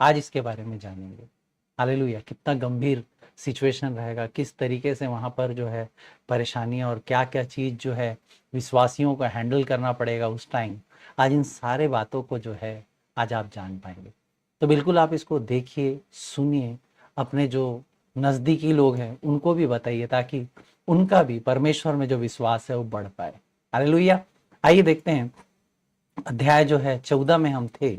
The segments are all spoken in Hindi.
आज इसके बारे में जानेंगे। हालेलुया, कितना गंभीर सिचुएशन रहेगा, किस तरीके से वहाँ पर जो है परेशानियाँ और क्या क्या चीज़ जो है विश्वासियों को हैंडल करना पड़ेगा उस टाइम। आज इन सारे बातों को जो है आज आप जान पाएंगे। तो बिल्कुल आप इसको देखिए, सुनिए, अपने जो नज़दीकी लोग हैं उनको भी बताइए ताकि उनका भी परमेश्वर में जो विश्वास है वो बढ़ पाए। हालेलुया। आइए देखते हैं, अध्याय जो है 14 में हम थे,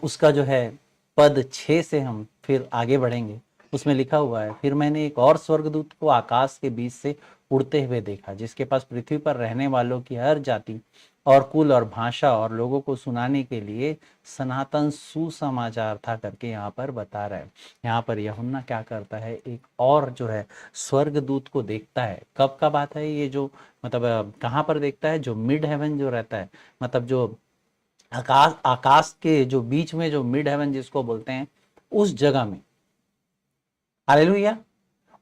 उसका जो है पद 6 से हम फिर आगे बढ़ेंगे। उसमें लिखा हुआ है, फिर मैंने एक और स्वर्गदूत को आकाश के बीच से उड़ते हुए देखा, जिसके पास पृथ्वी पर रहने वालों की हर जाति और कुल और भाषा और लोगों को सुनाने के लिए सनातन सुसमाचार था करके यहाँ पर बता रहा है। यहाँ पर यूहन्ना क्या करता है, एक और जो है स्वर्गदूत को देखता है। कब का बात है ये, जो मतलब कहाँ पर देखता है, जो मिड हेवन जो रहता है, मतलब जो आकाश आकाश के जो बीच में जो मिड हेवन जिसको बोलते हैं, उस जगह में। हालेलुया।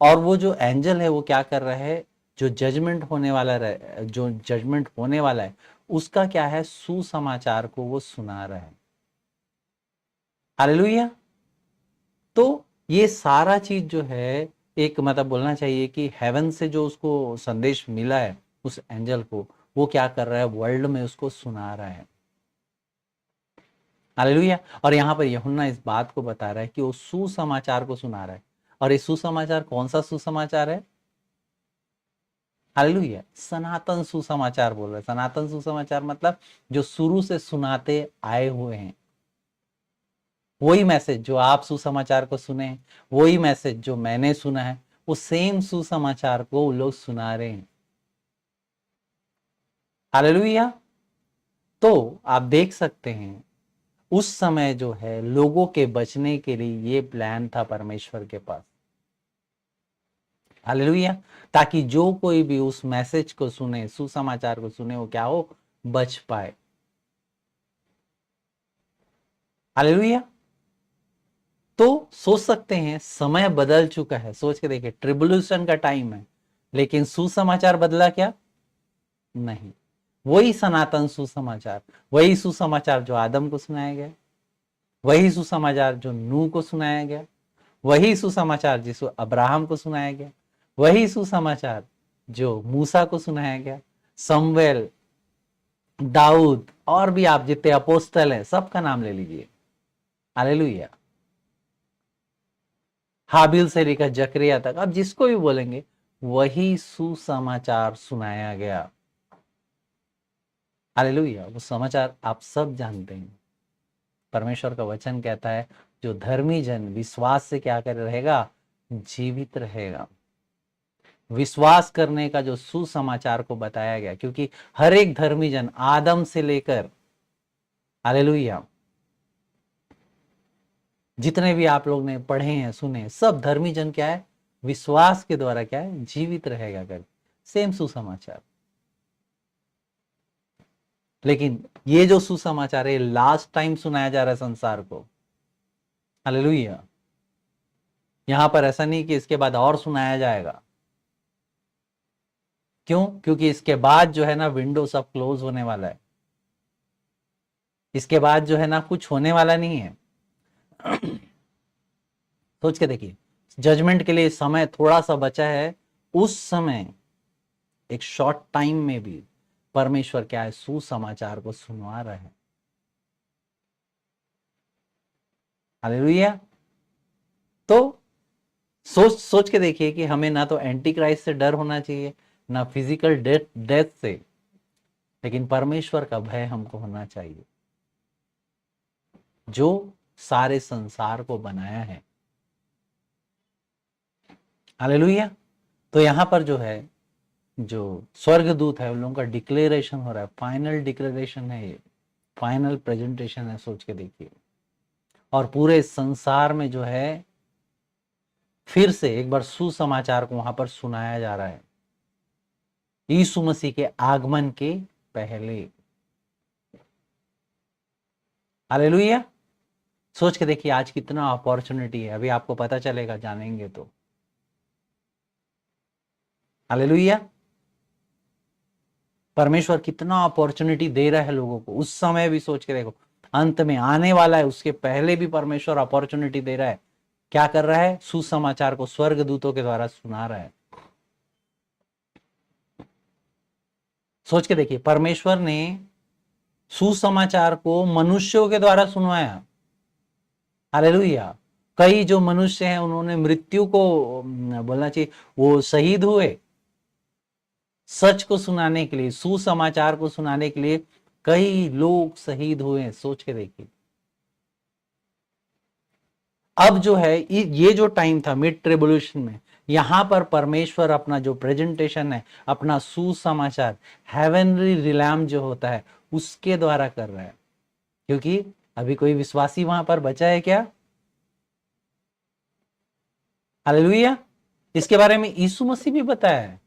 और वो जो एंजल है वो क्या कर रहा है, जो जजमेंट होने वाला जो जजमेंट होने वाला है उसका क्या है, सुसमाचार को वो सुना रहा है। हालेलुया। तो ये सारा चीज जो है, एक मतलब बोलना चाहिए कि हेवन से जो उसको संदेश मिला है उस एंजल को, वो क्या कर रहा है, वर्ल्ड में उसको सुना रहा है। हालेलुया। और यहाँ पर यूहन्ना इस बात को बता रहा है कि वो सुसमाचार को सुना रहा है। और ये सुसमाचार कौन सा सुसमाचार है? हालेलुया, सनातन सुसमाचार बोल रहे हैं। सनातन सुसमाचार मतलब जो शुरू से सुनाते आए हुए हैं, वही मैसेज जो आप सुसमाचार को सुने हैं, वही मैसेज जो मैंने सुना है, वो सेम सुसमाचार को वो लोग सुना रहे हैं। हालेलुया। तो आप देख सकते हैं उस समय जो है लोगों के बचने के लिए ये प्लान था परमेश्वर के पास। हालेलुया। ताकि जो कोई भी उस मैसेज को सुने, सुसमाचार को सुने, वो क्या हो, बच पाए। हालेलुया। तो सोच सकते हैं समय बदल चुका है, सोच के देखिए, ट्रिब्यूलेशन का टाइम है, लेकिन सुसमाचार बदला क्या? नहीं। वही सनातन सुसमाचार, वही सुसमाचार जो आदम को सुनाया गया, वही सुसमाचार जो नूह को सुनाया गया, वही सुसमाचार जिसको अब्राहम को सुनाया गया, वही सुसमाचार जो मूसा को सुनाया गया, समवेल, दाऊद, और भी आप जितने अपोस्टल हैं सबका नाम ले लीजिए। हालेलुया। हाबिल से लेकर जकरिया तक आप जिसको भी बोलेंगे, वही सुसमाचार सुनाया गया। हालेलुया। वो समाचार आप सब जानते हैं। परमेश्वर का वचन कहता है, जो धर्मी जन विश्वास से क्या कर रहेगा, जीवित रहेगा। विश्वास करने का जो सुसमाचार को बताया गया, क्योंकि हर एक धर्मी जन आदम से लेकर, हालेलुया, जितने भी आप लोग ने पढ़े हैं, सुने, सब धर्मी जन क्या है, विश्वास के द्वारा क्या है, जीवित रहेगा कर, सेम सुसमाचार। लेकिन ये जो सुसमाचार है लास्ट टाइम सुनाया जा रहा है संसार को। हालेलुया। यहां पर ऐसा नहीं कि इसके बाद और सुनाया जाएगा। क्यों? क्योंकि इसके बाद जो है ना, विंडो सब क्लोज होने वाला है। इसके बाद जो है ना, कुछ होने वाला नहीं है। सोच के देखिए, जजमेंट के लिए समय थोड़ा सा बचा है। उस समय एक शॉर्ट टाइम में भी परमेश्वर क्या है, सुसमाचार को सुनवा रहे हैं। हालेलुया। तो सोच सोच के देखिए कि हमें ना तो एंटी क्राइस्ट से डर होना चाहिए, ना फिजिकल डेथ से, लेकिन परमेश्वर का भय हमको होना चाहिए, जो सारे संसार को बनाया है। हालेलुया। तो यहां पर जो है, जो स्वर्गदूत है उन लोगों का डिक्लेरेशन हो रहा है, फाइनल डिक्लेरेशन है ये, फाइनल प्रेजेंटेशन है। सोच के देखिए, और पूरे संसार में जो है फिर से एक बार सुसमाचार को वहां पर सुनाया जा रहा है, यीशु मसीह के आगमन के पहले। हालेलुया। सोच के देखिए आज कितना अपॉर्चुनिटी है, अभी आपको पता चलेगा, जानेंगे तो। हालेलुया। परमेश्वर कितना अपॉर्चुनिटी दे रहा है लोगों को, उस समय भी सोच के देखो। अंत में आने वाला है उसके पहले भी परमेश्वर अपॉर्चुनिटी दे रहा है। क्या कर रहा है? सुसमाचार को स्वर्गदूतों के द्वारा सुना रहा है। सोच के देखिए, परमेश्वर ने सुसमाचार को मनुष्यों के द्वारा सुनवाया। हालेलुया। कई जो मनुष्य हैं उन्होंने मृत्यु को बोलना चाहिए, वो शहीद हुए सच को सुनाने के लिए, सुसमाचार को सुनाने के लिए कई लोग शहीद हुए हैं। सोच के देखिए, अब जो है ये जो टाइम था मिड ट्रिब्यूलेशन में, यहां पर परमेश्वर अपना जो प्रेजेंटेशन है, अपना सुसमाचार हेवनली रिलैम जो होता है उसके द्वारा कर रहा है। क्योंकि अभी कोई विश्वासी वहां पर बचा है क्या? हालेलुया। इसके बारे में यीशु मसीह भी बताया है।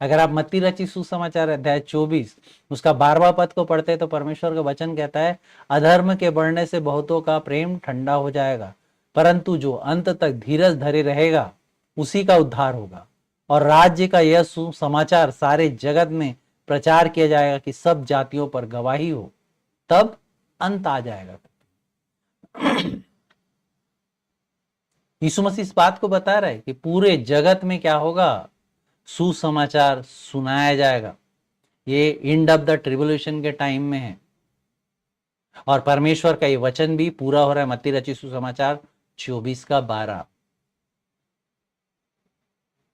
अगर आप मत्ती रचित सुसमाचार अध्याय 24 उसका 12वां पद को पढ़ते हैं तो परमेश्वर का वचन कहता है, अधर्म के बढ़ने से बहुतों का प्रेम ठंडा हो जाएगा, परंतु जो अंत तक धीरज धरे रहेगा उसी का उद्धार होगा। और राज्य का यह सुसमाचार सारे जगत में प्रचार किया जाएगा कि सब जातियों पर गवाही हो, तब अंत आ जाएगा। यीशु मसीह इस बात को बता रहा है कि पूरे जगत में क्या होगा? सुसमाचार सुनाया जाएगा। ये एंड ऑफ द ट्रिब्यूलेशन के टाइम में है और परमेश्वर का ये वचन भी पूरा हो रहा है। मत्ती रचित सुसमाचार 24 का 12।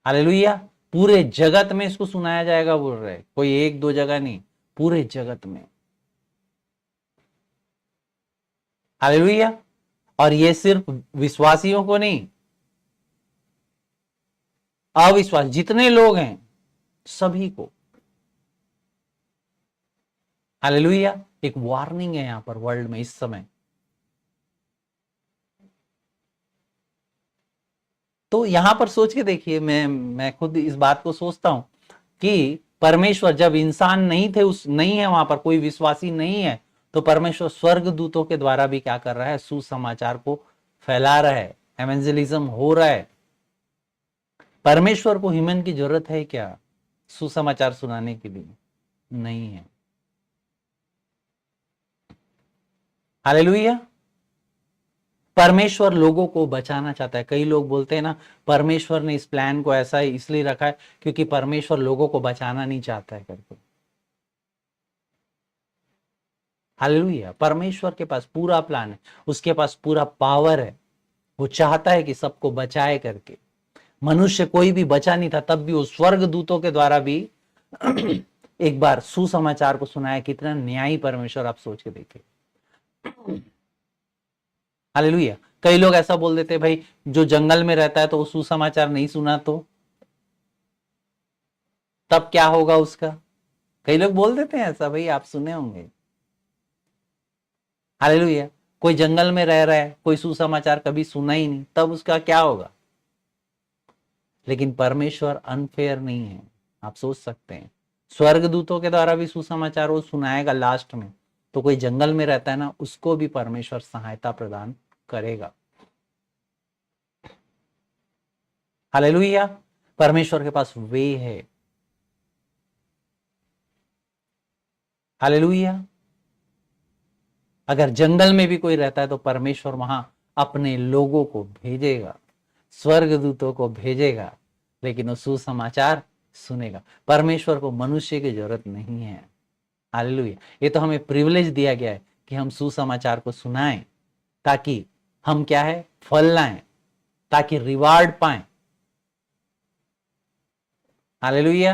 हालेलुया। पूरे जगत में इसको सुनाया जाएगा बोल रहे, कोई एक दो जगह नहीं, पूरे जगत में। हालेलुया। और ये सिर्फ विश्वासियों को नहीं, अविश्वास जितने लोग हैं सभी को। हालेलुया। एक वार्निंग है यहां पर वर्ल्ड में इस समय। तो यहां पर सोच के देखिए, मैं खुद इस बात को सोचता हूं कि परमेश्वर जब इंसान नहीं थे, उस नहीं है वहां पर, कोई विश्वासी नहीं है, तो परमेश्वर स्वर्ग दूतों के द्वारा भी क्या कर रहा है? सुसमाचार को फैला रहा है, एवेंजलिज्म हो रहा है। परमेश्वर को ह्यूमन की जरूरत है क्या सुसमाचार सुनाने के लिए? नहीं है। हालेलुया। परमेश्वर लोगों को बचाना चाहता है। कई लोग बोलते हैं ना, परमेश्वर ने इस प्लान को ऐसा इसलिए रखा है क्योंकि परमेश्वर लोगों को बचाना नहीं चाहता है करके। हालेलुया। परमेश्वर के पास पूरा प्लान है, उसके पास पूरा पावर है। वो चाहता है कि सबको बचाए करके। मनुष्य कोई भी बचा नहीं था, तब भी वो स्वर्ग दूतों के द्वारा भी एक बार सुसमाचार को सुनाया। कितना न्यायी परमेश्वर, आप सोच के देखिए। हालेलुया। कई लोग ऐसा बोल देते हैं, भाई जो जंगल में रहता है तो वो सुसमाचार नहीं सुना तो तब क्या होगा उसका? कई लोग बोल देते हैं ऐसा, भाई आप सुने होंगे। हालेलुया। कोई जंगल में रह रहा है, कोई सुसमाचार कभी सुना ही नहीं, तब उसका क्या होगा? लेकिन परमेश्वर अनफेयर नहीं है। आप सोच सकते हैं, स्वर्गदूतों के द्वारा भी सुसमाचार वो सुनाएगा लास्ट में, तो कोई जंगल में रहता है ना, उसको भी परमेश्वर सहायता प्रदान करेगा। हालेलुया। परमेश्वर के पास वे है। हालेलुया। अगर जंगल में भी कोई रहता है तो परमेश्वर वहां अपने लोगों को भेजेगा, स्वर्गदूतों को भेजेगा, लेकिन वो सुसमाचार सुनेगा। परमेश्वर को मनुष्य की जरूरत नहीं है। हालेलुया। ये तो हमें प्रिविलेज दिया गया है कि हम सुसमाचार को सुनाएं, ताकि हम क्या है? फल लाएं, ताकि रिवार्ड पाएं। हालेलुया।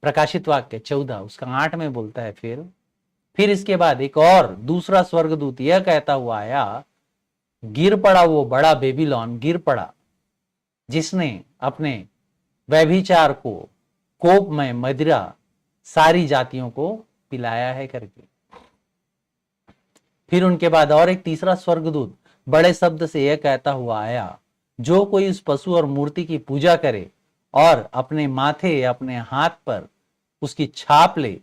प्रकाशित वाक्य 14 उसका 8 में बोलता है, फिर इसके बाद एक और दूसरा स्वर्गदूत यह कहता हुआ आया, गिर पड़ा वो बड़ा बेबीलोन, गिर पड़ा, जिसने अपने व्यभिचार को कोपमय मदिरा सारी जातियों को पिलाया है करके। फिर उनके बाद और एक तीसरा स्वर्गदूत बड़े शब्द से यह कहता हुआ आया, जो कोई उस पशु और मूर्ति की पूजा करे और अपने माथे या अपने हाथ पर उसकी छाप ले,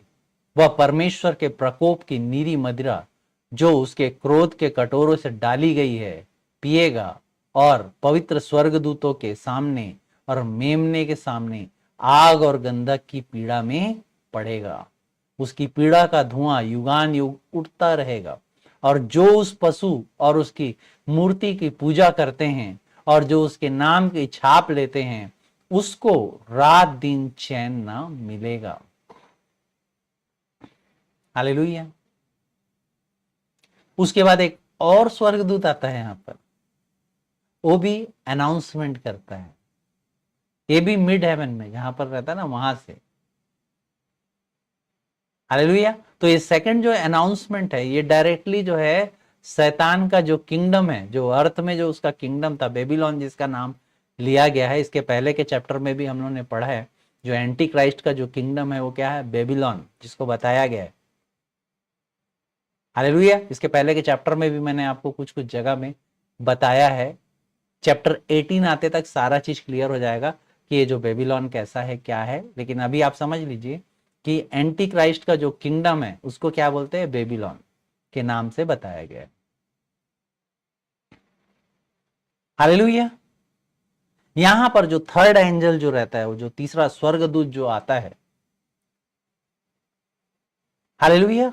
वह परमेश्वर के प्रकोप की नीरी मदिरा जो उसके क्रोध के कटोरों से डाली गई है पिएगा, और पवित्र स्वर्गदूतों के सामने और मेमने के सामने आग और गंधक की पीड़ा में पड़ेगा। उसकी पीड़ा का धुआं युगान युग उठता रहेगा। और जो उस पशु और उसकी मूर्ति की पूजा करते हैं और जो उसके नाम की छाप लेते हैं उसको रात दिन चैन ना मिलेगा। हालेलुया। उसके बाद एक और स्वर्गदूत आता है यहां पर, वो भी अनाउंसमेंट करता है। ये भी मिड हेवन में जहां पर रहता है ना, वहां से। हालेलुया। तो ये सेकंड जो अनाउंसमेंट है, ये डायरेक्टली जो है शैतान का जो किंगडम है, जो अर्थ में जो उसका किंगडम था, बेबीलोन जिसका नाम लिया गया है, इसके पहले के चैप्टर में भी हम लोगों ने पढ़ा है, जो एंटी क्राइस्ट का जो किंगडम है वो क्या है, बेबीलोन, जिसको बताया गया है। हालेलुया। इसके पहले के चैप्टर में भी मैंने आपको कुछ कुछ जगह में बताया है। चैप्टर 18 आते तक सारा चीज क्लियर हो जाएगा कि ये जो बेबीलोन कैसा है, क्या है। लेकिन अभी आप समझ लीजिए कि एंटी क्राइस्ट का जो किंगडम है उसको क्या बोलते हैं, बेबीलोन के नाम से बताया गया है। हालेलुया। यहां पर जो थर्ड एंजल जो रहता है, वो जो तीसरा स्वर्गदूत जो आता है, हालेलुया,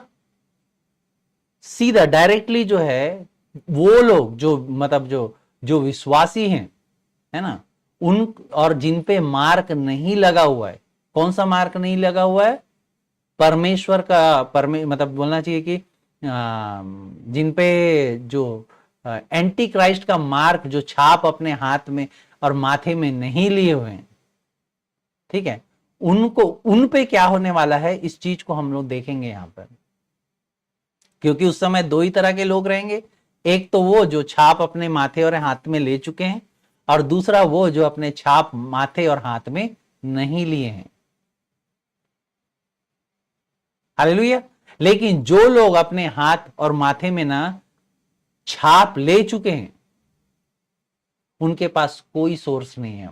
सीधा डायरेक्टली जो है वो लोग जो मतलब जो जो विश्वासी हैं, है ना, उन और जिन पे मार्क नहीं लगा हुआ है। कौन सा मार्क नहीं लगा हुआ है, परमेश्वर का मतलब बोलना चाहिए कि जिन पे जो एंटी क्राइस्ट का मार्क, जो छाप अपने हाथ में और माथे में नहीं लिए हुए हैं, ठीक है, उनको, उन पे क्या होने वाला है, इस चीज को हम लोग देखेंगे यहां पर। क्योंकि उस समय दो ही तरह के लोग रहेंगे, एक तो वो जो छाप अपने माथे और हाथ में ले चुके हैं, और दूसरा वो जो अपने छाप माथे और हाथ में नहीं लिए हैं। हालेलुया। लेकिन जो लोग अपने हाथ और माथे में ना छाप ले चुके हैं, उनके पास कोई सोर्स नहीं है,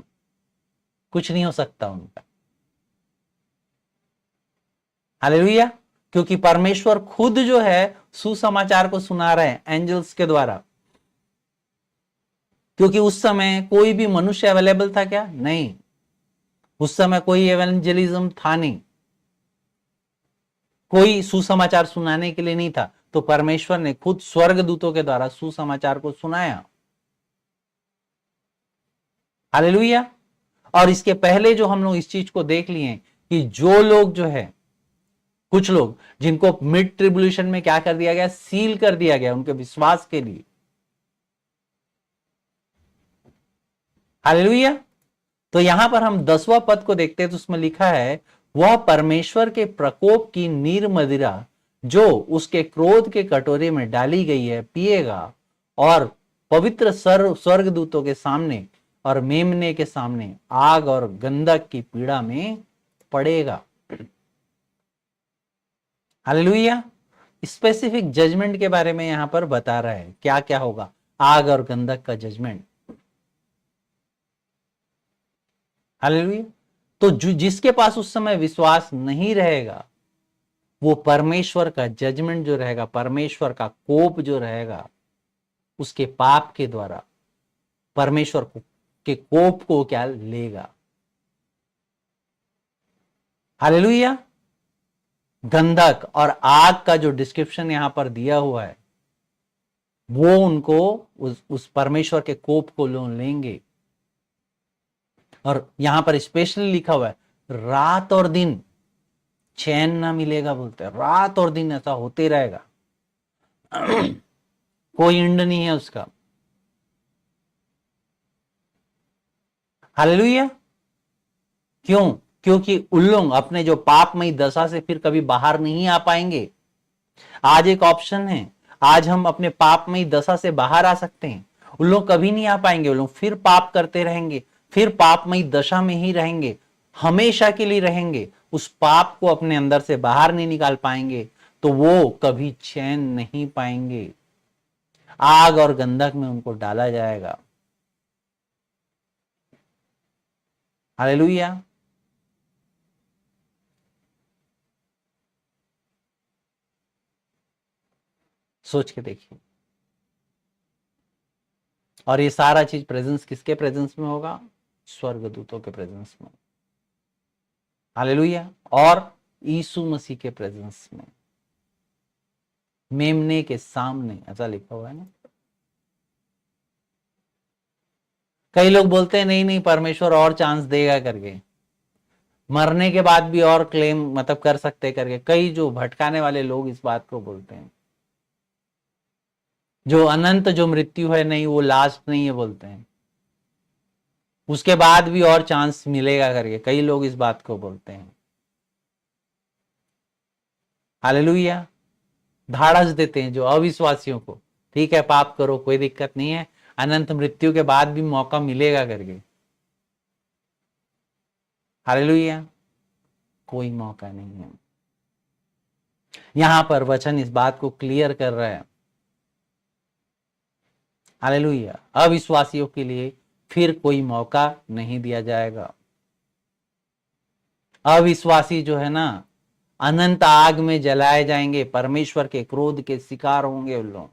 कुछ नहीं हो सकता उनका। हालेलुया। क्योंकि परमेश्वर खुद जो है सुसमाचार को सुना रहे हैं एंजल्स के द्वारा। क्योंकि उस समय कोई भी मनुष्य अवेलेबल था क्या, नहीं। उस समय कोई एवेंजलिज्म था नहीं, कोई सुसमाचार सुनाने के लिए नहीं था। तो परमेश्वर ने खुद स्वर्गदूतों के द्वारा सुसमाचार को सुनाया। हालेलुया। और इसके पहले जो हम लोग इस चीज को देख लिए कि जो लोग जो है, कुछ लोग जिनको मिड ट्रिब्यूलेशन में क्या कर दिया गया, सील कर दिया गया उनके विश्वास के लिए। हालेलुया। तो यहां पर हम 10वां पद को देखते हैं, तो उसमें लिखा है, वह परमेश्वर के प्रकोप की नीर मदिरा जो उसके क्रोध के कटोरे में डाली गई है पिएगा, और पवित्र स्वर्गदूतों के सामने और मेमने के सामने आग और गंधक की पीड़ा में पड़ेगा। हालेलुया। स्पेसिफिक जजमेंट के बारे में यहां पर बता रहा है, क्या क्या होगा, आग और गंधक का जजमेंट। हालेलुया। तो जिसके पास उस समय विश्वास नहीं रहेगा, वो परमेश्वर का जजमेंट जो रहेगा, परमेश्वर का कोप जो रहेगा, उसके पाप के द्वारा परमेश्वर को के कोप को क्या लेगा। हालेलुया। गंधक और आग का जो डिस्क्रिप्शन यहां पर दिया हुआ है, वो उनको उस परमेश्वर के कोप को लेंगे। और यहां पर स्पेशली लिखा हुआ है, रात और दिन चैन ना मिलेगा, बोलते हैं रात और दिन ऐसा होते रहेगा, कोई एंड नहीं है उसका। हालेलुया। क्यों? क्योंकि उन लोग अपने जो पापमयी दशा से फिर कभी बाहर नहीं आ पाएंगे। आज एक ऑप्शन है, आज हम अपने पापमयी दशा से बाहर आ सकते हैं। उन लोग कभी नहीं आ पाएंगे, उन लोग फिर पाप करते रहेंगे, फिर पापमयी दशा में ही रहेंगे, हमेशा के लिए रहेंगे, उस पाप को अपने अंदर से बाहर नहीं निकाल पाएंगे, तो वो कभी चैन नहीं पाएंगे। आग और गंधक में उनको डाला जाएगा। हालेलुया। सोच के देखिए। और ये सारा चीज प्रेजेंस किसके प्रेजेंस में होगा, स्वर्गदूतों के प्रेजेंस में। हालेलुया। और यीशु मसीह के प्रेजेंस में, मेमने के सामने, ऐसा लिखा हुआ है ना। कई लोग बोलते हैं नहीं नहीं परमेश्वर और चांस देगा करके, मरने के बाद भी और क्लेम मतलब कर सकते करके, कई जो भटकाने वाले लोग इस बात को बोलते हैं, जो अनंत जो मृत्यु है नहीं वो लास्ट नहीं है बोलते हैं, उसके बाद भी और चांस मिलेगा करके कई लोग इस बात को बोलते हैं। हालेलुया। धाड़स देते हैं जो अविश्वासियों को, ठीक है पाप करो कोई दिक्कत नहीं है, अनंत मृत्यु के बाद भी मौका मिलेगा करके। हालेलुया। कोई मौका नहीं है। यहां पर वचन इस बात को क्लियर कर रहा है। हालेलुया। अविश्वासियों के लिए फिर कोई मौका नहीं दिया जाएगा। अविश्वासी जो है ना अनंत आग में जलाए जाएंगे, परमेश्वर के क्रोध के शिकार होंगे उन लोग।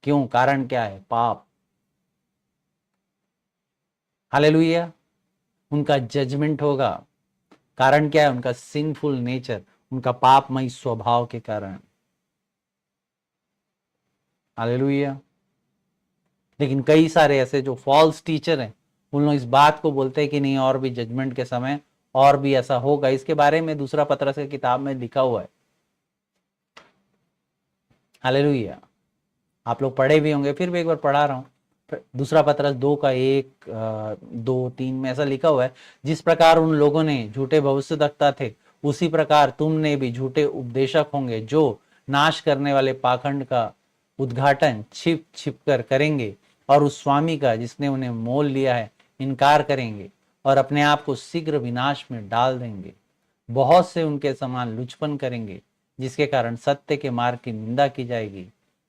क्यों? कारण क्या है? पाप। हालेलुया। उनका जजमेंट होगा। कारण क्या है? उनका सिंफुल नेचर, उनका पापमय स्वभाव के कारण। हालेलुया। लेकिन कई सारे ऐसे जो फॉल्स टीचर हैं उन लोग इस बात को बोलते हैं कि नहीं और भी जजमेंट के समय और भी ऐसा होगा। इसके बारे में दूसरा पत्रस की किताब में लिखा हुआ है। हालेलुया। आप लोग पढ़े भी होंगे, फिर भी एक बार पढ़ा रहा हूं। दूसरा पत्रस 2 का 1, 2, 3 में ऐसा लिखा हुआ है, जिस प्रकार उन लोगों ने झूठे भविष्यद्वक्ता थे उसी प्रकार तुमने भी झूठे उपदेशक होंगे, जो नाश करने वाले पाखंड का उद्घाटन छिप छिप कर करेंगे और उस स्वामी का जिसने उन्हें मोल लिया है इनकार करेंगे और अपने आप को शीघ्र विनाश में डाल देंगे। बहुत से उनके समान लुचपन करेंगे जिसके कारण सत्य के मार्ग की निंदा की जाएगी।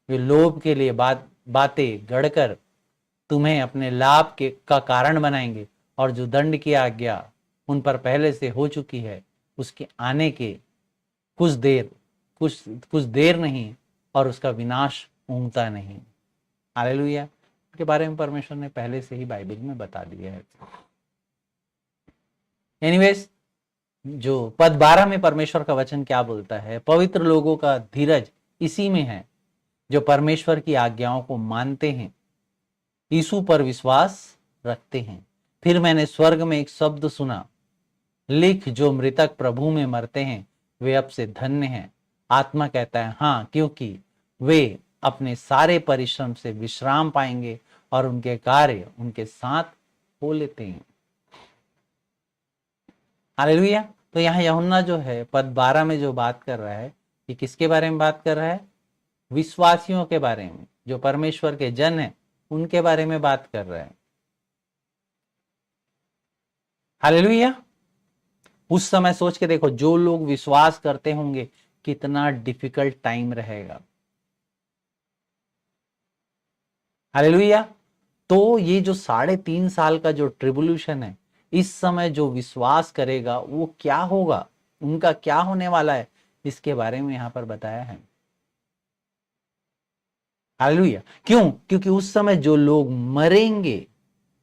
वे लोभ के लिए बातें गढ़कर तुम्हें अपने लाभ के का कारण बनाएंगे और जो दंड की आज्ञा उन पर पहले से हो चुकी है उसके आने के कुछ देर कुछ देर नहीं और उसका विनाश ऊँगता नहीं। हालेलुया। के बारे में परमेश्वर ने पहले से ही बाइबल में बता दिया है। एनीवेज, जो पद 12 में परमेश्वर का वचन क्या बोलता है? पवित्र लोगों का धीरज इसी में है जो परमेश्वर की आज्ञाओं को मानते हैं, यीशु पर विश्वास रखते हैं। फिर मैंने स्वर्ग में एक शब्द सुना, लिख जो मृतक प्रभु में मरते हैं वे अब से धन्य हैं। आत्मा कहता है हाँ, क्योंकि वे अपने सारे परिश्रम से विश्राम पाएंगे और उनके कार्य उनके साथ हो लेते हैं। हालेलुया। तो यहाँ यूहन्ना जो है पद 12 में जो बात कर रहा है, ये किसके बारे में बात कर रहा है? विश्वासियों के बारे में, जो परमेश्वर के जन हैं उनके बारे में बात कर रहा है। हालेलुया। उस समय सोच के देखो, जो लोग विश्वास करते होंगे कितना डिफिकल्ट टाइम रहेगा। हालेलुया। तो ये जो 3.5 साल का जो ट्रिब्यूलेशन है, इस समय जो विश्वास करेगा वो क्या होगा, उनका क्या होने वाला है, इसके बारे में यहां पर बताया है। हालेलुया। क्यों? क्योंकि उस समय जो लोग मरेंगे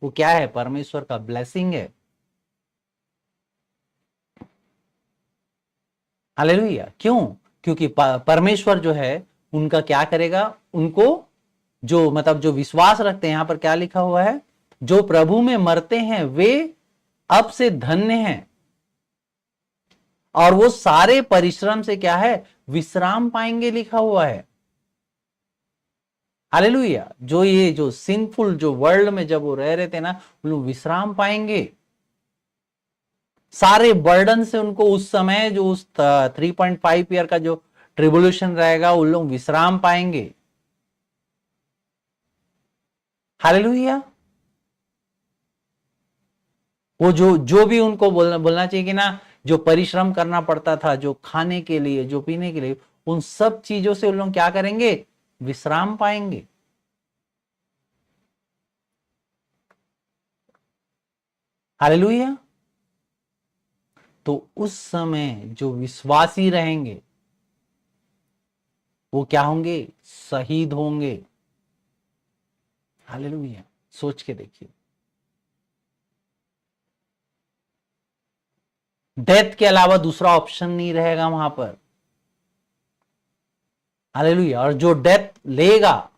वो क्या है? परमेश्वर का ब्लेसिंग है। हालेलुया। क्यों? क्योंकि परमेश्वर जो है उनका क्या करेगा, उनको जो मतलब जो विश्वास रखते हैं, यहां पर क्या लिखा हुआ है? जो प्रभु में मरते हैं वे अब से धन्य हैं और वो सारे परिश्रम से क्या है? विश्राम पाएंगे, लिखा हुआ है। हालेलुया। जो ये जो सिंफुल जो वर्ल्ड में जब वो रह रहे थे ना, वो लोग विश्राम पाएंगे। सारे बर्डन से उनको उस समय जो उस 3.5 ईयर का जो ट्रिब्यूलेशन रहेगा उन लोग विश्राम पाएंगे। हालेलुया। वो जो जो भी उनको बोलना चाहिए कि ना, जो परिश्रम करना पड़ता था, जो खाने के लिए, जो पीने के लिए, उन सब चीजों से उन लोग क्या करेंगे? विश्राम पाएंगे। हालेलुया। तो उस समय जो विश्वासी रहेंगे वो क्या होंगे? शहीद होंगे। हालेलुया। सोच के देखिए। डेथ के अलावा दूसरा ऑप्शन नहीं रहेगा वहां पर। हालेलुया। और जो डेथ लेगा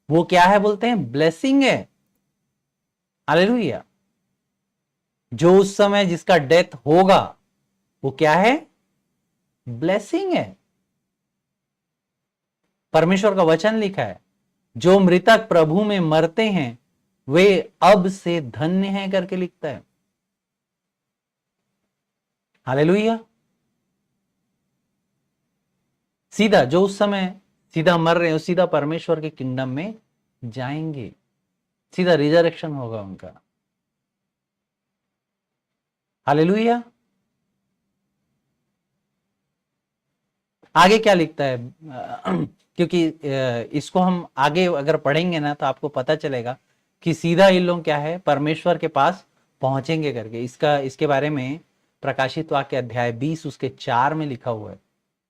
वो क्या है बोलते हैं, ब्लेसिंग है। हालेलुया। जो उस समय जिसका डेथ होगा वो क्या है, ब्लेसिंग है। परमेश्वर का वचन लिखा है, जो मृतक प्रभु में मरते हैं वे अब से धन्य हैं करके लिखता है। हालेलुया। सीधा जो उस समय सीधा मर रहे हो सीधा परमेश्वर के किंगडम में जाएंगे, सीधा रिजरेक्शन होगा उनका। हालेलुया। आगे क्या लिखता है, क्योंकि इसको हम आगे अगर पढ़ेंगे ना तो आपको पता चलेगा कि सीधा इन लोग क्या है, परमेश्वर के पास पहुंचेंगे करके। इसके बारे में प्रकाशित वाक्य अध्याय 20 उसके 4 में लिखा हुआ है।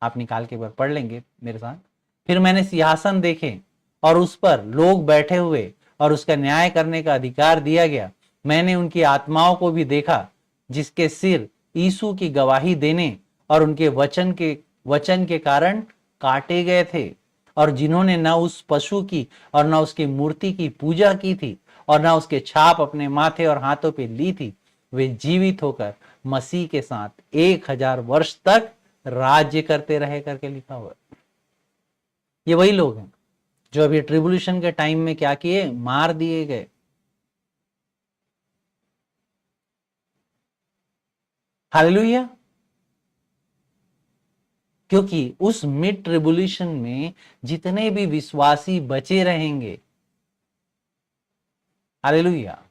आप निकाल के एक बार पढ़ लेंगे मेरे साथ। फिर मैंने सिंहासन देखे और उस पर लोग बैठे हुए और उसका न्याय करने का अधिकार दिया गया। मैंने उनकी आत्माओं को भी देखा जिसके सिर यीशु की गवाही देने और उनके वचन के कारण काटे गए थे, और जिन्होंने न उस पशु की और न उसकी मूर्ति की पूजा की थी और न उसके छाप अपने माथे और हाथों पे ली थी, वे जीवित होकर मसीह के साथ 1000 वर्ष तक राज्य करते रहे करके लिखा हुआ है। ये वही लोग हैं जो अभी ट्रिब्यूलेशन के टाइम में क्या किए, मार दिए गए। हालेलुया। क्योंकि उस मिड ट्रिब्यूलेशन में जितने भी विश्वासी बचे रहेंगे, हालेलुया,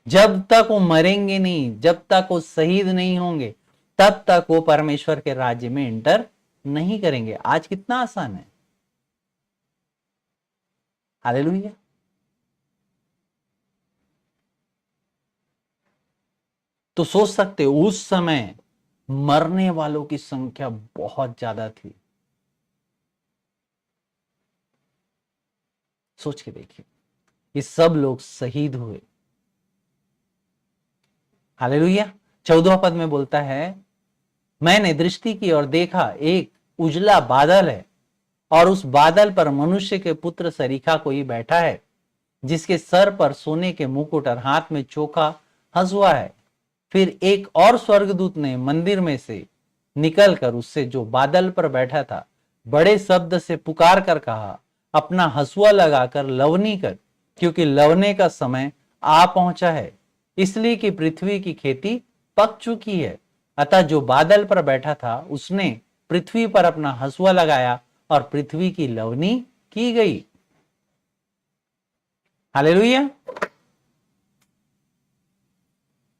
जब तक वो मरेंगे नहीं, जब तक वो शहीद नहीं होंगे, तब तक वो परमेश्वर के राज्य में एंटर नहीं करेंगे। आज कितना आसान है। हालेलुया। तो सोच सकते हो उस समय मरने वालों की संख्या बहुत ज्यादा थी। सोच के देखिए, ये सब लोग शहीद हुए। हालेलुया। 14 पद में बोलता है, मैंने दृष्टि की और देखा एक उजला बादल है और उस बादल पर मनुष्य के पुत्र सरीखा कोई बैठा है, जिसके सर पर सोने के मुकुट और हाथ में चोखा हंसुआ है। फिर एक और स्वर्गदूत ने मंदिर में से निकलकर उससे जो बादल पर बैठा था बड़े शब्द से पुकार कर कहा, अपना हंसुआ लगाकर लवनी कर, क्योंकि लवने का समय आ पहुंचा है, इसलिए कि पृथ्वी की खेती पक चुकी है। अतः जो बादल पर बैठा था उसने पृथ्वी पर अपना हंसुआ लगाया और पृथ्वी की लवनी की गई। हालेलुया।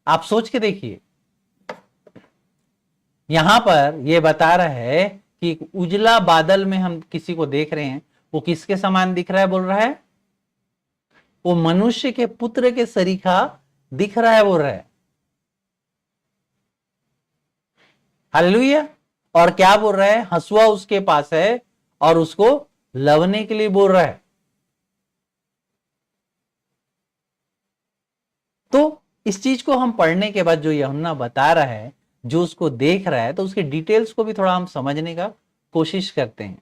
आप सोच के देखिए, यहां पर यह बता रहा है कि उजला बादल में हम किसी को देख रहे हैं, वो किसके समान दिख रहा है, बोल रहा है वो मनुष्य के पुत्र के सरीखा दिख रहा है, बोल रहा है। हालेलुया। और क्या बोल रहा है, हंसुआ उसके पास है और उसको लवने के लिए बोल रहा है। तो इस चीज को हम पढ़ने के बाद जो यूहन्ना बता रहा है, जो उसको देख रहा है, तो उसके डिटेल्स को भी थोड़ा हम समझने का कोशिश करते हैं।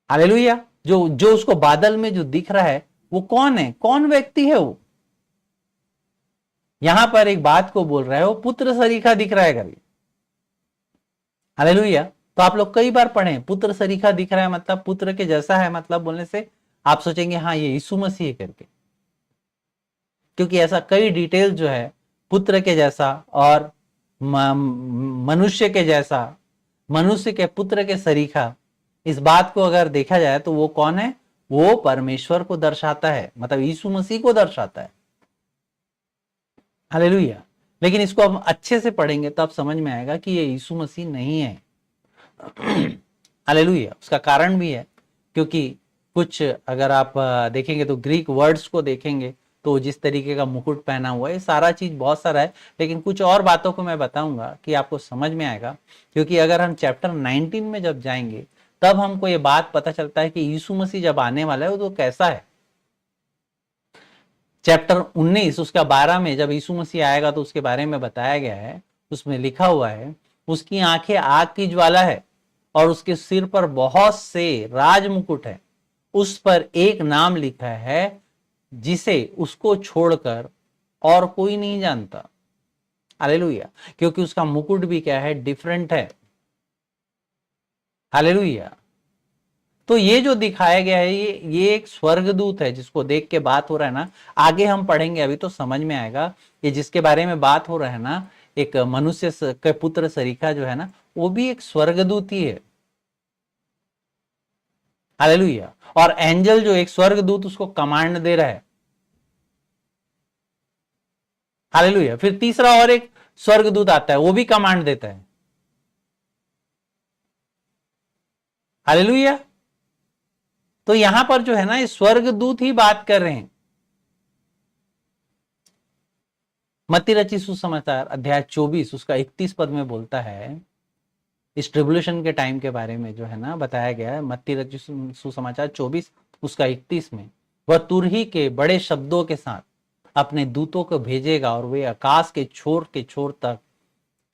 हालेलुया। जो जो उसको बादल में जो दिख रहा है वो कौन है, कौन व्यक्ति है वो। यहां पर एक बात को बोल रहा है, वो पुत्र सरीखा दिख रहा है करके। हालेलुया। तो आप लोग कई बार पढ़े, पुत्र सरीखा दिख रहा है मतलब पुत्र के जैसा है, मतलब बोलने से आप सोचेंगे हाँ ये यीशु मसीह है करके, क्योंकि ऐसा कई डिटेल जो है पुत्र के जैसा और मनुष्य के जैसा, मनुष्य के पुत्र के सरीखा, इस बात को अगर देखा जाए तो वो कौन है, वो परमेश्वर को दर्शाता है, मतलब यीशु मसीह को दर्शाता है। हालेलुया। लेकिन इसको हम अच्छे से पढ़ेंगे तो आप समझ में आएगा कि ये यीशु मसीह नहीं है। हालेलुया। उसका कारण भी है, क्योंकि कुछ अगर आप देखेंगे तो ग्रीक वर्ड्स को देखेंगे तो जिस तरीके का मुकुट पहना हुआ है, सारा चीज बहुत सारा है, लेकिन कुछ और बातों को मैं बताऊंगा कि आपको समझ में आएगा। क्योंकि अगर हम चैप्टर 19 में जब जाएंगे तब हमको ये बात पता चलता है कि यीशु मसीह जब आने वाला है वो तो कैसा है। चैप्टर 19 उसका 12 में जब यीशु मसीह आएगा तो उसके बारे में बताया गया है, उसमें लिखा हुआ है उसकी आंखें आग की ज्वाला है और उसके सिर पर बहुत से राज मुकुट है, उस पर एक नाम लिखा है जिसे उसको छोड़कर और कोई नहीं जानता। हालेलुया। क्योंकि उसका मुकुट भी क्या है, डिफरेंट है। हालेलुया। तो ये जो दिखाया गया है ये एक स्वर्गदूत है जिसको देख के बात हो रहा है ना, आगे हम पढ़ेंगे, अभी तो समझ में आएगा। ये जिसके बारे में बात हो रहा है ना, एक मनुष्य के पुत्र सरीखा जो है ना, वो भी एक स्वर्गदूत ही है। हालेलुया। और एंजल जो एक स्वर्गदूत उसको कमांड दे रहा है। हालेलुया। फिर तीसरा और एक स्वर्गदूत आता है, वो भी कमांड देता है। हालेलुया। तो यहां पर जो है ना, ये स्वर्गदूत ही बात कर रहे हैं। मत्ती रचित सुसमाचार अध्याय 24 उसका 31 पद में बोलता है, इस ट्रिब्यूलेशन के टाइम के बारे में जो है ना बताया गया है। मत्ती रचित सुसमाचार 24 उसका 31 में, वह तुरही के बड़े शब्दों के साथ अपने दूतों को भेजेगा और वे आकाश के छोर तक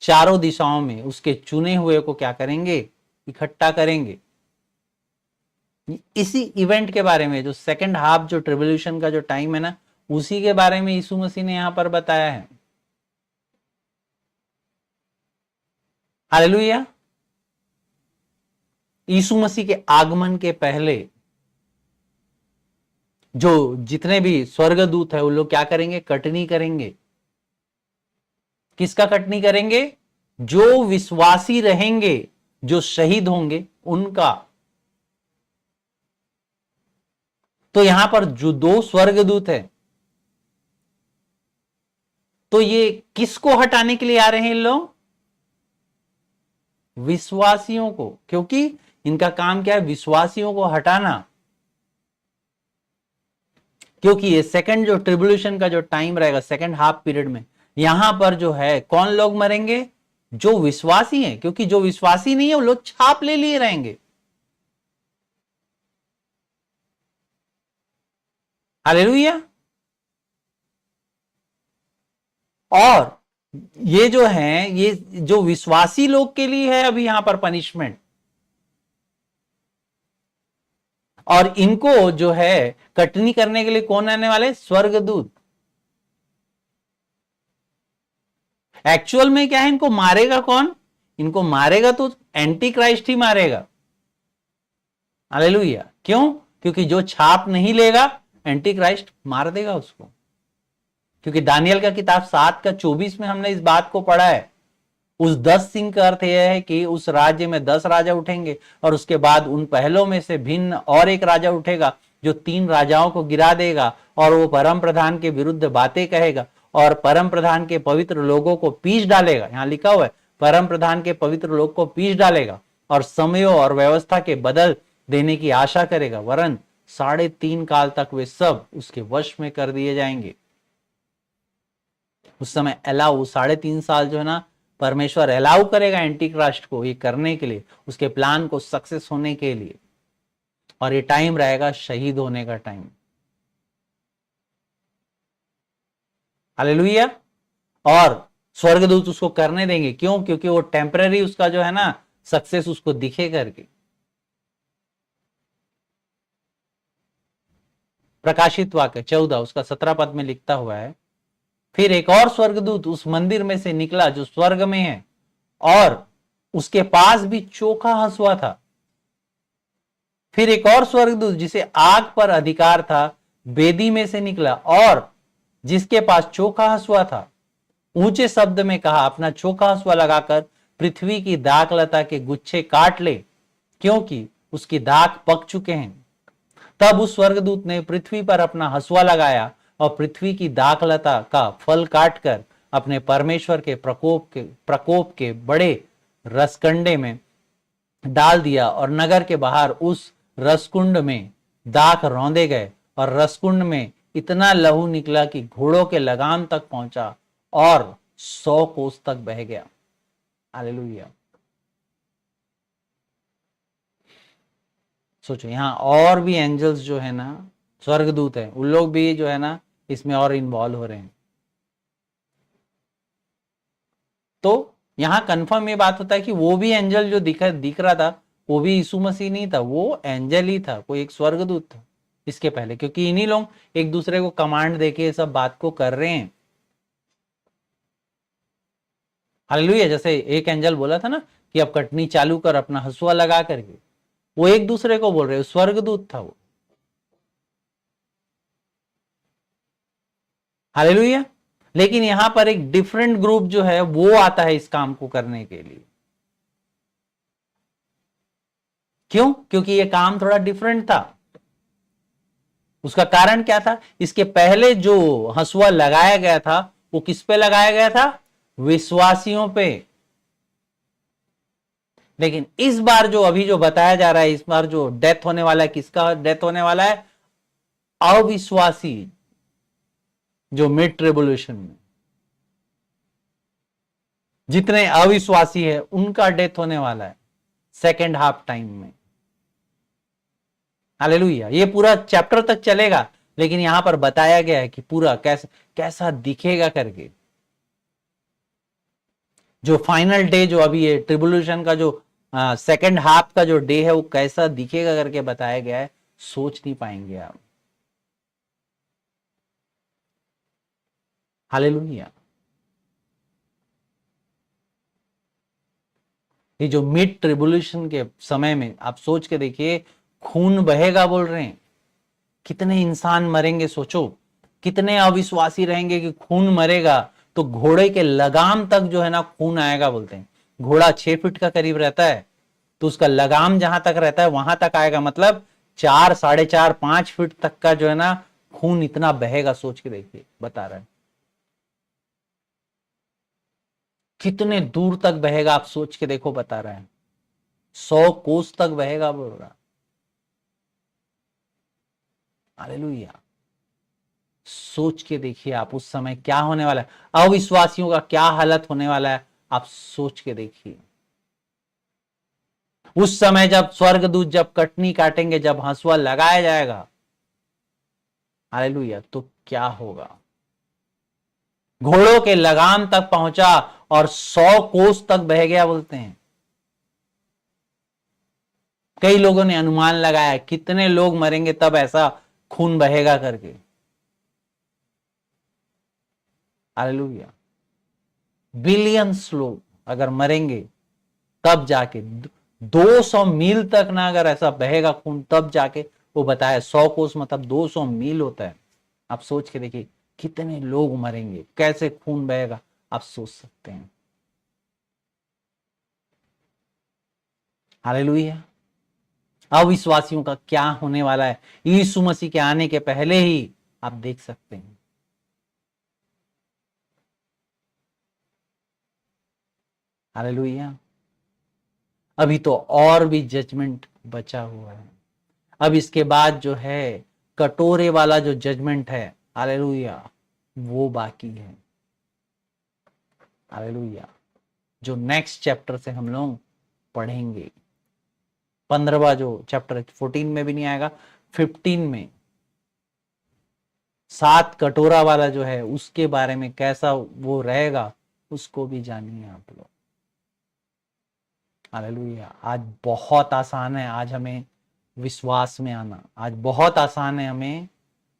चारों दिशाओं में उसके चुने हुए को क्या करेंगे, इकट्ठा करेंगे। इसी इवेंट के बारे में, जो सेकंड हाफ जो ट्रिब्यूलेशन का जो टाइम है ना, उसी के बारे में यीशु मसीह ने यहां पर बताया है। हालेलुया। यीशु मसीह के आगमन के पहले जो जितने भी स्वर्गदूत है वो लोग क्या करेंगे, कटनी करेंगे। किसका कटनी करेंगे? जो विश्वासी रहेंगे, जो शहीद होंगे उनका। तो यहां पर जो दो स्वर्गदूत है, तो ये किसको हटाने के लिए आ रहे हैं इन लोग? विश्वासियों को। क्योंकि इनका काम क्या है, विश्वासियों को हटाना। क्योंकि ये सेकंड जो ट्रिब्यूलेशन का जो टाइम रहेगा, सेकंड हाफ पीरियड में, यहां पर जो है कौन लोग मरेंगे? जो विश्वासी हैं। क्योंकि जो विश्वासी नहीं है वो लोग छाप ले लिए रहेंगे। हालेलुया। और ये जो है, ये जो विश्वासी लोग के लिए है अभी यहां पर पनिशमेंट। और इनको जो है कटनी करने के लिए कौन आने वाले? स्वर्गदूत। एक्चुअल में क्या है, इनको मारेगा कौन? इनको मारेगा तो एंटी क्राइस्ट ही मारेगा। हालेलुया। क्यों? क्योंकि जो छाप नहीं लेगा एंटी क्राइस्ट मार देगा उसको। क्योंकि दानियल का किताब 7:24 में हमने इस बात को पढ़ा है। उस 10 सिंह का अर्थ यह है कि उस राज्य में 10 राजा उठेंगे और उसके बाद उन पहलों में से भिन्न और एक राजा उठेगा जो 3 राजाओं को गिरा देगा और वो परम प्रधान के विरुद्ध बातें कहेगा और परम प्रधान के पवित्र लोगों को पीस डालेगा। यहां लिखा हुआ है, परम प्रधान के पवित्र लोग को पीस डालेगा और समयों और व्यवस्था के बदल देने की आशा करेगा, वरन 3.5 काल तक वे सब उसके वश में कर दिए जाएंगे। उस समय अलाउ 3.5 साल जो है ना, परमेश्वर अलाउ करेगा एंटी क्राइस्ट को ये करने के लिए, उसके प्लान को सक्सेस होने के लिए। और ये टाइम रहेगा शहीद होने का टाइम। हालेलुया। और स्वर्गदूत उसको करने देंगे। क्यों? क्योंकि वो टेम्पररी उसका जो है ना सक्सेस उसको दिखे करके। प्रकाशित वाक्य 14 उसका 17 पद में लिखता हुआ है, फिर एक और स्वर्गदूत उस मंदिर में से निकला जो स्वर्ग में है और उसके पास भी चोखा हंसुआ था। फिर एक और स्वर्गदूत जिसे आग पर अधिकार था वेदी में से निकला और जिसके पास चोखा हंसुआ था, ऊंचे शब्द में कहा, अपना चोखा हंसुआ लगाकर पृथ्वी की दाखलता के गुच्छे काट ले, क्योंकि उसकी दाख पक चुके हैं। तब उस स्वर्गदूत ने पृथ्वी पर अपना हंसुआ लगाया और पृथ्वी की दाखलता का फल काटकर अपने परमेश्वर के प्रकोप के बड़े रसकंडे में डाल दिया और नगर के बाहर उस रसकुंड में दाख रौंदे गए और रसकुंड में इतना लहू निकला कि घोड़ों के लगाम तक पहुंचा और 100 कोस तक बह गया। हालेलुया। सोचो, यहां और भी एंजल्स जो है ना, स्वर्गदूत है, उन लोग भी जो है ना इसमें और इन्वॉल्व हो रहे हैं। तो यहां कंफर्म ये बात होता है कि वो भी एंजल जो दिख रहा था वो भी यीशु मसीह नहीं था, वो एंजल ही था, कोई एक स्वर्गदूत था इसके पहले, क्योंकि इन्हीं लोग एक दूसरे को कमांड देके ये सब बात को कर रहे हैं। हालेलुया। जैसे एक एंजल बोला था ना कि अब कटनी चालू कर अपना हंसुआ लगा करके, वो एक दूसरे को बोल रहे, स्वर्गदूत था वो। हालेलुया। लेकिन यहां पर एक डिफरेंट ग्रुप जो है वो आता है इस काम को करने के लिए। क्यों? क्योंकि ये काम थोड़ा डिफरेंट था। उसका कारण क्या था? इसके पहले जो हंसुआ लगाया गया था वो किस पे लगाया गया था? विश्वासियों पे। लेकिन इस बार जो अभी जो बताया जा रहा है, इस बार जो डेथ होने वाला है, किसका डेथ होने वाला है? अविश्वासी जो मिड ट्रिबुलेशन में जितने अविश्वासी है उनका डेथ होने वाला है सेकेंड हाफ टाइम में। हालेलुया। ये पूरा चैप्टर तक चलेगा, लेकिन यहां पर बताया गया है कि पूरा कैसा दिखेगा करके। जो फाइनल डे जो अभी है ट्रिबुलेशन का, जो सेकेंड हाफ का जो डे है वो कैसा दिखेगा करके बताया गया है, सोच नहीं पाएंगे आप। हालेलुया। ये जो मिड ट्रिबुलेशन के समय में आप सोच के देखिए, खून बहेगा बोल रहे हैं। कितने इंसान मरेंगे सोचो, कितने अविश्वासी रहेंगे कि खून मरेगा। तो घोड़े के लगाम तक जो है ना खून आएगा बोलते हैं। घोड़ा 6 फीट का करीब रहता है, तो उसका लगाम जहां तक रहता है वहां तक आएगा, मतलब 4, 4.5, 5 फीट तक का जो है ना खून इतना बहेगा। सोच के देखिए, बता रहा है कितने दूर तक बहेगा। आप सोच के देखो, बता रहा है 100 कोस तक बहेगा बोल रहा। हालेलुया। सोच के देखिए आप उस समय क्या होने वाला है, अविश्वासियों का क्या हालत होने वाला है, आप सोच के देखिए। उस समय जब स्वर्गदूत जब कटनी काटेंगे, जब हंसुआ लगाया जाएगा, हालेलुया, तो क्या होगा। घोड़ों के लगाम तक पहुंचा और 100 कोस तक बह गया बोलते हैं। कई लोगों ने अनुमान लगाया कितने लोग मरेंगे तब ऐसा खून बहेगा करके। हालेलुया। बिलियंस लोग अगर मरेंगे तब जाके, 200 मील तक ना अगर ऐसा बहेगा खून तब जाके वो बताया। 100 कोस मतलब 200 मील होता है। आप सोच के देखिए कितने लोग मरेंगे, कैसे खून बहेगा, आप सोच सकते हैं। हालेलुया। अविश्वासियों का क्या होने वाला है यीशु मसीह के आने के पहले ही आप देख सकते हैं। हालेलुया। अभी तो और भी जजमेंट बचा हुआ है। अब इसके बाद जो है कटोरे वाला जो जजमेंट है, हालेलुया, वो बाकी है। हालेलुया। जो नेक्स्ट चैप्टर से हम लोग पढ़ेंगे, 15वां जो चैप्टर 14 में भी नहीं आएगा, 15 में 7 कटोरा वाला जो है उसके बारे में कैसा वो रहेगा, उसको भी जानिए आप लोग। हालेलुया। आज बहुत आसान है आज हमें विश्वास में आना। आज बहुत आसान है हमें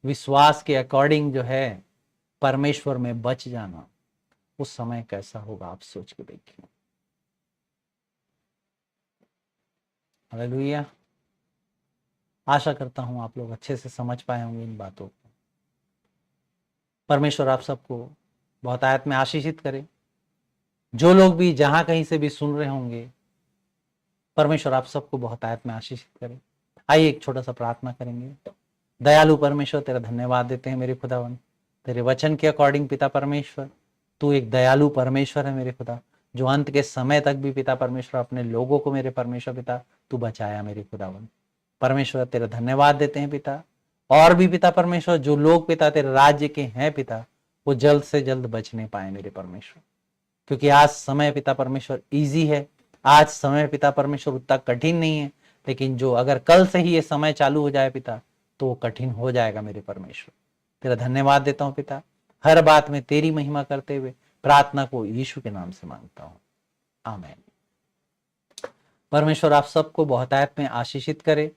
विश्वास के अकॉर्डिंग जो है परमेश्वर में बच जाना। उस समय कैसा होगा आप सोच के देखिए। हालेलुया। आशा करता हूं आप लोग अच्छे से समझ पाए होंगे इन बातों को। परमेश्वर आप सबको बहुत आयत में आशीषित करे। जो लोग भी जहां कहीं से भी सुन रहे होंगे, परमेश्वर आप सबको बहुत आयत में आशीषित करे। आइए एक छोटा सा प्रार्थना करेंगे। दयालु परमेश्वर, तेरा धन्यवाद देते हैं मेरे खुदावन, तेरे वचन के अकॉर्डिंग पिता परमेश्वर, तू एक दयालु परमेश्वर है मेरे खुदा, जो अंत के समय तक भी पिता परमेश्वर अपने लोगों को मेरे परमेश्वर पिता तू बचाया मेरे खुदावन। परमेश्वर तेरा धन्यवाद देते हैं पिता। और भी पिता परमेश्वर जो लोग पिता तेरे राज्य के हैं पिता, वो जल्द से जल्द बचने पाए मेरे परमेश्वर, क्योंकि आज समय पिता परमेश्वर इजी है। आज समय पिता परमेश्वर उतना कठिन नहीं है, लेकिन जो अगर कल से ही ये समय चालू हो जाए पिता, तो वो कठिन हो जाएगा मेरे परमेश्वर। तेरा धन्यवाद देता हूँ पिता, हर बात में तेरी महिमा करते हुए प्रार्थना को यीशु के नाम से मांगता हूँ, आमीन। परमेश्वर आप सबको बहुतायत में आशीषित करे।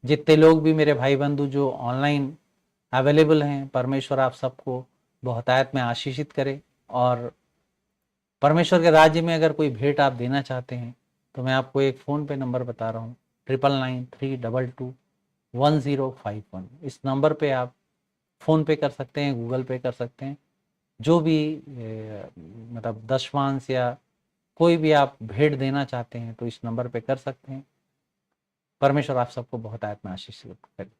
जितने लोग भी मेरे भाई बंधु जो ऑनलाइन अवेलेबल हैं, परमेश्वर आप सबको बहुतायत में आशीषित करे। और परमेश्वर के राज्य में अगर कोई भेंट आप देना चाहते हैं तो मैं आपको एक फ़ोन पे नंबर बता रहा हूँ, 9993221051। इस नंबर पे आप फ़ोन पे कर सकते हैं, गूगल पे कर सकते हैं, जो भी मतलब दशवांश या कोई भी आप भेंट देना चाहते हैं तो इस नंबर पे कर सकते हैं। परमेश्वर आप सबको बहुतायत में आशीष करे।